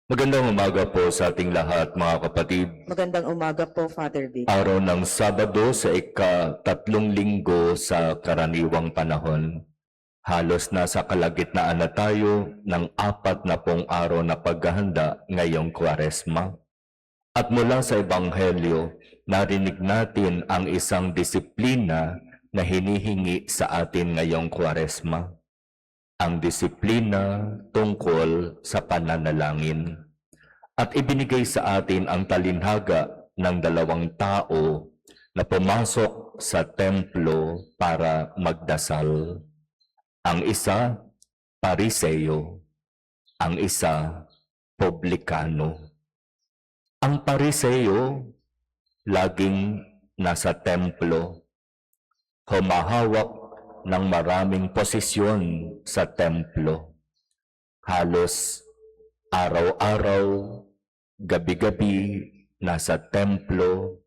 Magandang umaga po sa ating lahat, mga kapatid. Magandang umaga po, Father Vic. Araw ng Sabado sa ika-3 linggo sa karaniwang panahon. Halos nasa kalagitnaan na tayo ng 40 araw na paghahanda ngayong Kwaresma. At mula sa Ebanghelyo, narinig natin ang isang disiplina na hinihingi sa atin ngayong Kwaresma. Ang disiplina tungkol sa pananalangin. At ibinigay sa atin ang talinhaga ng 2 tao na pumasok sa templo para magdasal. Ang isa, Pariseo. Ang isa, Publikano. Ang Pariseo, laging nasa templo. Humahawak ng maraming posisyon sa templo. Halos araw-araw, gabi-gabi, nasa templo,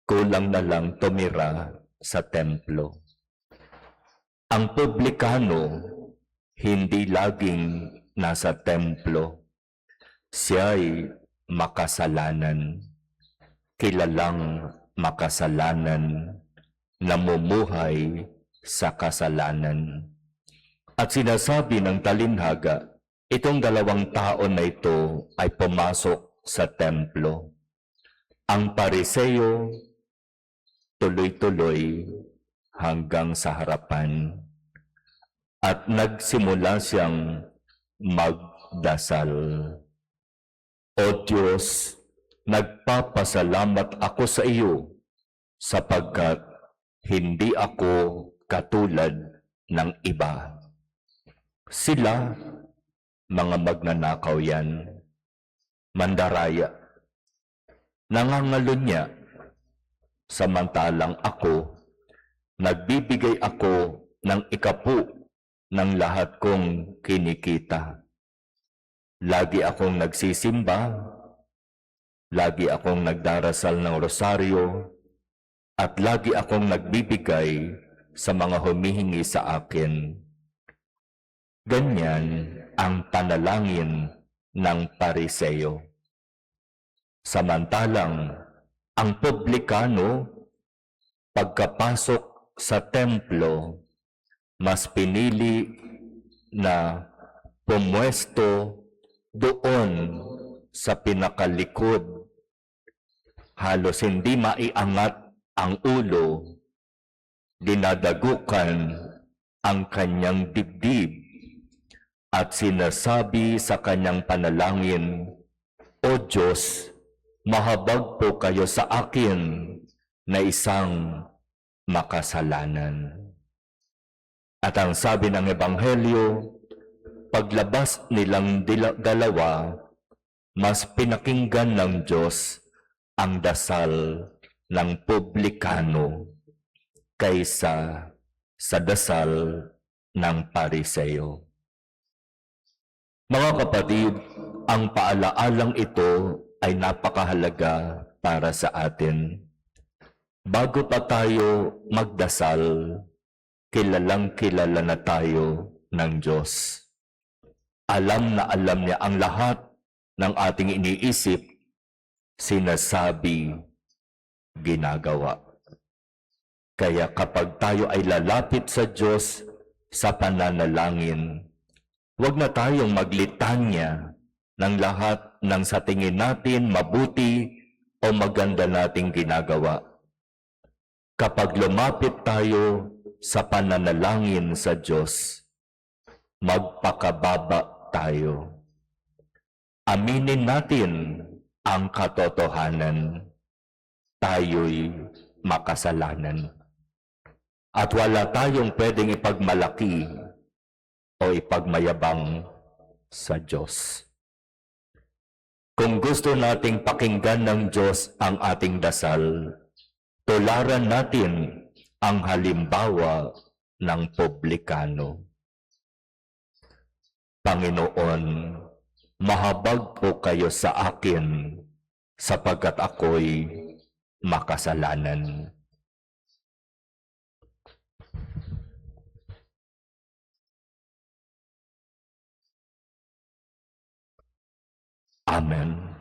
kulang na lang tumira sa templo. Ang Publikano, hindi laging nasa templo. Siya'y makasalanan, kilalang makasalanan, namumuhay sa kasalanan. At sinasabi ng talinhaga, itong 2 tao na ito ay pumasok sa templo. Ang Pariseo, tuloy-tuloy hanggang sa harapan. At nagsimula siyang magdasal. O Diyos, nagpapasalamat ako sa iyo sapagkat hindi ako katulad ng iba. Sila, mga magnanakaw yan, mandaraya, nangangalunya, samantalang ako, nagbibigay ako ng 10 ng lahat kong kinikita. Lagi akong nagsisimba, lagi akong nagdarasal ng rosaryo, at lagi akong nagbibigay sa mga humihingi sa akin. Ganyan ang panalangin ng Pariseo. Samantalang ang Publikano, pagkapasok sa templo, mas pinili na pumwesto doon sa pinakalikod. Halos hindi maiangat ang ulo, dinadagukan ang kanyang dibdib at sinasabi sa kanyang panalangin, O Diyos, mahabag po kayo sa akin na isang makasalanan. At ang sabi ng Ebanghelyo, paglabas nilang dalawa, mas pinakinggan ng Diyos ang dasal ng Publikano kaysa sa dasal ng Pariseo. Mga kapatid, ang paalaalang ito ay napakahalaga para sa atin. Bago pa tayo magdasal, kilalang kilala na tayo ng Diyos. Alam na alam niya ang lahat ng ating iniisip, sinasabi, ginagawa. Kaya kapag tayo ay lalapit sa Diyos sa pananalangin, huwag na tayong maglitanya ng lahat ng sa tingin natin mabuti o maganda nating ginagawa. Kapag lumapit tayo sa pananalangin sa Diyos, magpakababa tayo. Aminin natin ang katotohanan. Tayo'y makasalanan. At wala tayong pwedeng ipagmalaki o ipagmayabang sa Diyos. Kung gusto nating pakinggan ng Diyos ang ating dasal, tularan natin ang halimbawa ng Publikano. Panginoon, mahabag po kayo sa akin sapagkat ako'y makasalanan. Amen.